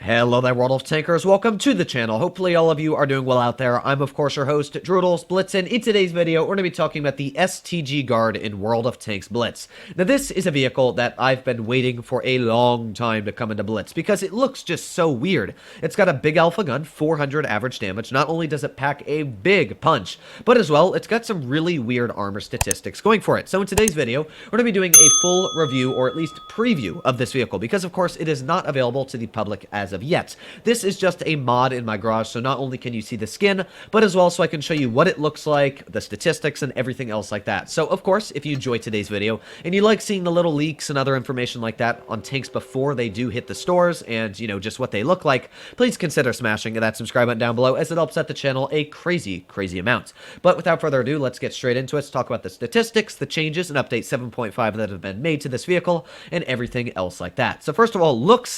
Hello there, World of Tankers. Welcome to the channel. Hopefully all of you are doing well out there. I'm, of course, your host, World of Blitz, and in today's video, we're going to be talking about the STG Guard in World of Tanks Blitz. Now, this is a vehicle that I've been waiting for a long time to come into Blitz because it looks just so weird. It's got a big alpha gun, 400 average damage. Not only does it pack a big punch, but as well, it's got some really weird armor statistics going for it. So in today's video, we're going to be doing a full review, or at least preview, of this vehicle because, of course, it is not available to the public as of yet. This is just a mod in my garage, so not only can you see the skin, but as well so I can show you what it looks like, the statistics, and everything else like that. So, of course, if you enjoy today's video, and you like seeing the little leaks and other information like that on tanks before they do hit the stores, and, you know, just what they look like, please consider smashing that subscribe button down below, as it helps out the channel a crazy amount. But without further ado, let's get straight into it to talk about the statistics, the changes, and update 7.5 that have been made to this vehicle, and everything else like that. So first of all,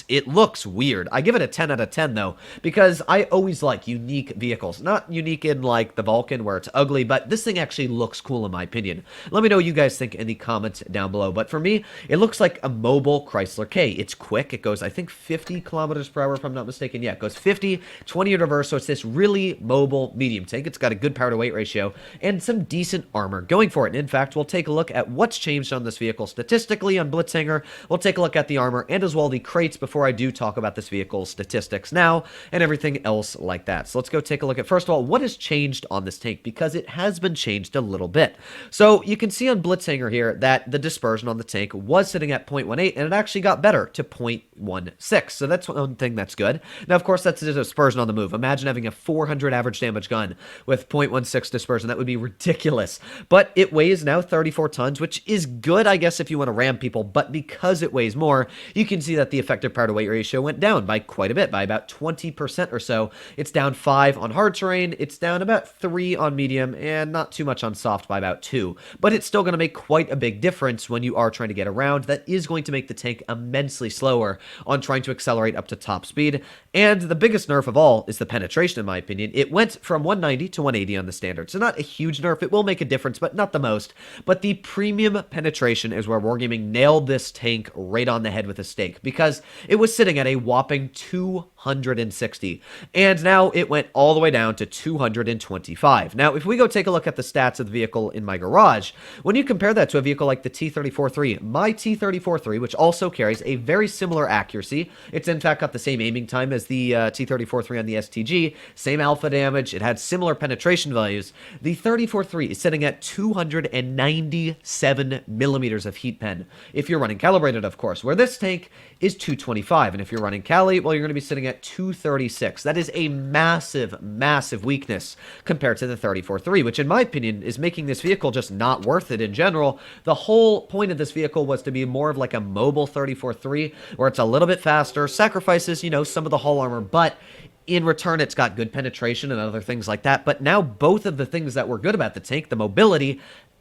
it looks weird. I give it a 10 out of 10 though, because I always like unique vehicles. Not unique in like the Vulcan where it's ugly, but this thing actually looks cool in my opinion. Let me know what you guys think in the comments down below. But for me, it looks like a mobile Chrysler K. It's quick. It goes, I think, 50 kilometers per hour if I'm not mistaken. Yeah, it goes 50, 20 in reverse, so it's this really mobile medium tank. It's got a good power to weight ratio and some decent armor going for it. And in fact, we'll take a look at what's changed on this vehicle statistically on Blitzhanger. We'll take a look at the armor and as well the crates before I do talk about this vehicle's statistics now and everything else like that. So let's go take a look at, first of all, what has changed on this tank, because it has been changed a little bit. So you can see on Blitzhanger here that the dispersion on the tank was sitting at 0.18 and it actually got better to 0.16. So that's one thing that's good. Now, of course, that's the dispersion on the move. Imagine having a 400 average damage gun with 0.16 dispersion. That would be ridiculous. But it weighs now 34 tons, which is good, I guess, if you want to ram people. But because it weighs more, you can see that the effective power to weight ratio went down by quite a bit, by about 20% or so. It's down 5 on hard terrain, it's down about 3 on medium, and not too much on soft by about 2. But it's still going to make quite a big difference when you are trying to get around. That is going to make the tank immensely slower on trying to accelerate up to top speed. And the biggest nerf of all is the penetration, in my opinion. It went from 190 to 180 on the standard, so not a huge nerf. It will make a difference, but not the most. But the premium penetration is where Wargaming nailed this tank right on the head with a stake, because it was sitting at a whopping 260, and now it went all the way down to 225. Now, if we go take a look at the stats of the vehicle in my garage, when you compare that to a vehicle like the T-34-3, my T-34-3, which also carries a very similar accuracy, it's in fact got the same aiming time as the T-34-3 on the STG, same alpha damage, it had similar penetration values. The 34-3 is sitting at 297 millimeters of heat pen, if you're running calibrated, of course, where this tank is 225, and if you're running Cali, well, you're going to be sitting at 236. That is a massive weakness compared to the 34-3, which in my opinion is making this vehicle just not worth it in general. The whole point of this vehicle was to be more of like a mobile 34-3, where it's a little bit faster, sacrifices, you know, some of the hull armor, but in return, it's got good penetration and other things like that. But now both of the things that were good about the tank, the mobility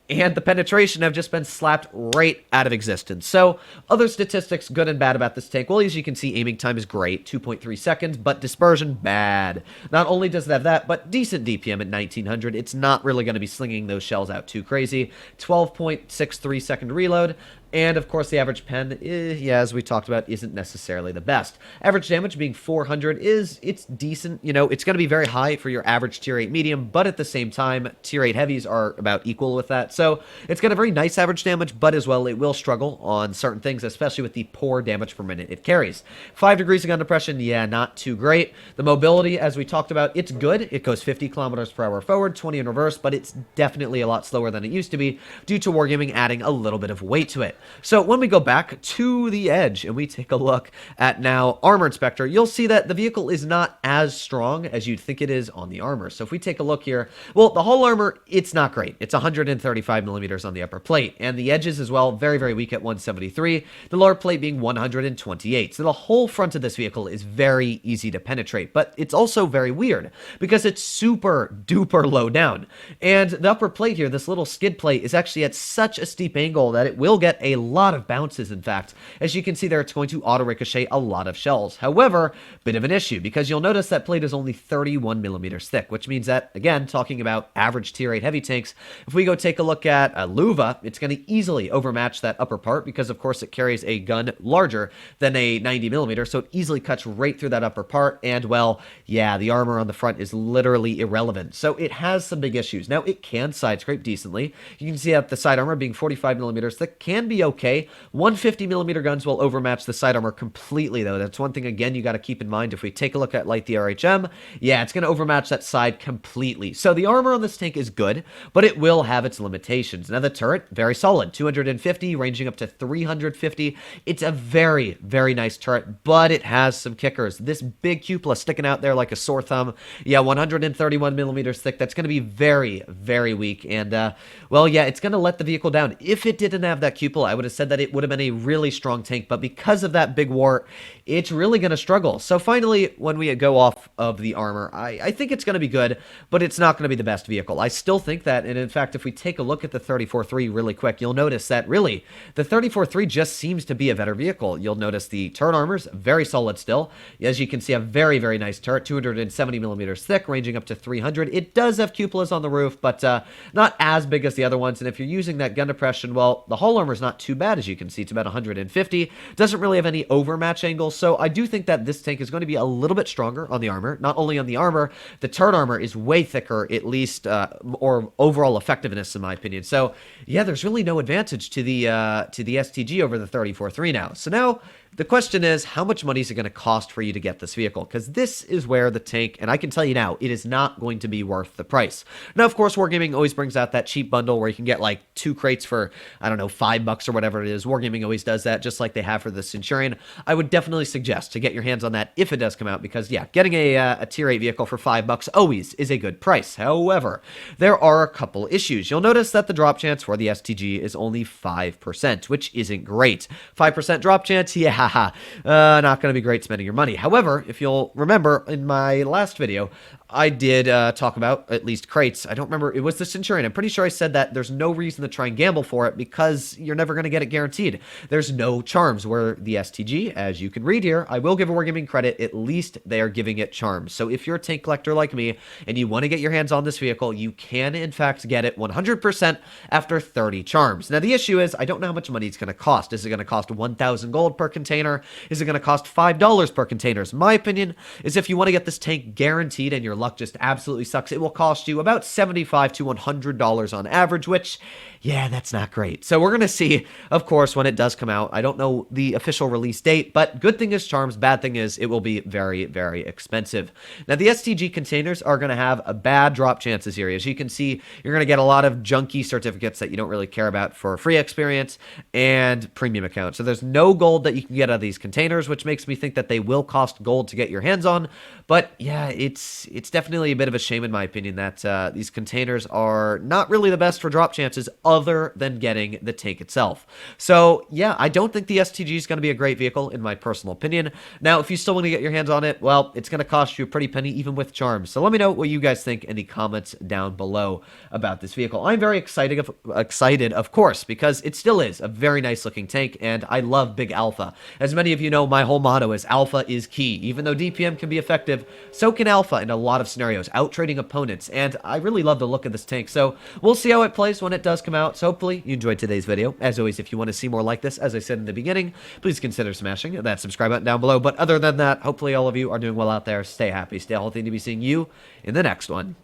and the penetration, have just been slapped right out of existence. So, other statistics, good and bad about this tank. Well, as you can see, aiming time is great, 2.3 seconds, but dispersion, bad. Not only does it have that, but decent DPM at 1900. It's not really going to be slinging those shells out too crazy. 12.63 second reload. And, of course, the average pen, yeah, as we talked about, isn't necessarily the best. Average damage being 400 it's decent. You know, it's going to be very high for your average Tier 8 medium, but at the same time, Tier 8 heavies are about equal with that. So, it's got a very nice average damage, but as well, it will struggle on certain things, especially with the poor damage per minute it carries. 5 degrees of gun depression, yeah, not too great. The mobility, as we talked about, it's good. It goes 50 kilometers per hour forward, 20 in reverse, but it's definitely a lot slower than it used to be due to Wargaming adding a little bit of weight to it. So when we go back to the edge and we take a look at now Armor Inspector, you'll see that the vehicle is not as strong as you'd think it is on the armor. So if we take a look here, well, the hull armor, it's not great. It's 135 millimeters on the upper plate, and the edges as well, very weak at 173, the lower plate being 128. So the whole front of this vehicle is very easy to penetrate, but it's also very weird because it's super duper low down. And the upper plate here, this little skid plate, is actually at such a steep angle that it will get a lot of bounces, in fact. As you can see there, it's going to auto-ricochet a lot of shells. However, bit of an issue, because you'll notice that plate is only 31 millimeters thick, which means that, again, talking about average tier 8 heavy tanks, if we go take a look at a Luva, it's going to easily overmatch that upper part, because of course it carries a gun larger than a 90 millimeter, so it easily cuts right through that upper part, and well, yeah, the armor on the front is literally irrelevant. So it has some big issues. Now, it can side scrape decently. You can see that the side armor being 45 millimeters thick can be okay. 150 millimeter guns will overmatch the side armor completely, though. That's one thing, again, you got to keep in mind. If we take a look at like the RHM, yeah, it's going to overmatch that side completely. So the armor on this tank is good, but it will have its limitations. Now, the turret, very solid, 250, ranging up to 350. It's a very, very nice turret, but it has some kickers. This big cupola sticking out there like a sore thumb. Yeah, 131 millimeters thick. That's going to be very, very weak. And, well, yeah, it's going to let the vehicle down. If it didn't have that cupola, I would have said that it would have been a really strong tank. But because of that big wart, it's really going to struggle. So finally, when we go off of the armor, I think it's going to be good, but it's not going to be the best vehicle. I still think that, and in fact, if we take a look at the 34.3 really quick, you'll notice that really the 34.3 just seems to be a better vehicle. You'll notice the turret armor's very solid still. As you can see, a very, very nice turret, 270 millimeters thick, ranging up to 300. It does have cupolas on the roof, but not as big as the other ones. And if you're using that gun depression, well, the hull armor is not too bad, as you can see. It's about 150. Doesn't really have any overmatch angles, so I do think that this tank is going to be a little bit stronger on the armor. Not only on the armor, the turret armor is way thicker, at least, or overall effectiveness, in my opinion. So, yeah, there's really no advantage to the STG over the 34.3 now. So now, the question is, how much money is it going to cost for you to get this vehicle? Because this is where the tank, and I can tell you now, it is not going to be worth the price. Now, of course, Wargaming always brings out that cheap bundle where you can get like 2 crates for, I don't know, $5 or whatever it is. Wargaming always does that, just like they have for the Centurion. I would definitely suggest to get your hands on that if it does come out, because, yeah, getting a tier 8 vehicle for $5 always is a good price. However, there are a couple issues. You'll notice that the drop chance for the STG is only 5%, which isn't great. 5% drop chance, yeah, not going to be great spending your money. However, if you'll remember, in my last video, I did talk about at least crates. I don't remember. It was the Centurion. I'm pretty sure I said that there's no reason to try and gamble for it because you're never going to get it guaranteed. There's no charms, where the STG, as you can read here, I will give a Wargaming credit, at least they are giving it charms. So if you're a tank collector like me and you want to get your hands on this vehicle, you can in fact get it 100% after 30 charms. Now the issue is, I don't know how much money it's going to cost. Is it going to cost 1,000 gold per container? Is it going to cost $5 per container? My opinion is, if you want to get this tank guaranteed and your luck just absolutely sucks, it will cost you about $75 to $100 on average, which, yeah, that's not great. So we're going to see, of course, when it does come out. I don't know the official release date, but good thing is charms, bad thing is it will be very, very expensive. Now, the STG containers are going to have a bad drop chances here. As you can see, you're going to get a lot of junky certificates that you don't really care about for free experience and premium accounts. So there's no gold that you can get out of these containers, which makes me think that they will cost gold to get your hands on. But yeah, it's definitely a bit of a shame, in my opinion, that these containers are not really the best for drop chances other than getting the tank itself. So yeah, I don't think the STG is going to be a great vehicle, in my personal opinion. Now, if you still want to get your hands on it, well, it's going to cost you a pretty penny, even with charms. So let me know what you guys think in the comments down below about this vehicle. I'm very excited, of course, because it still is a very nice looking tank, and I love Big Alpha. As many of you know, my whole motto is Alpha is key. Even though DPM can be effective, so can Alpha in a lot of scenarios, out-trading opponents, and I really love the look of this tank. So we'll see how it plays when it does come out. So hopefully you enjoyed today's video. As always, if you want to see more like this, as I said in the beginning, please consider smashing that subscribe button down below. But other than that, hopefully all of you are doing well out there. Stay happy, stay healthy, and to be seeing you in the next one.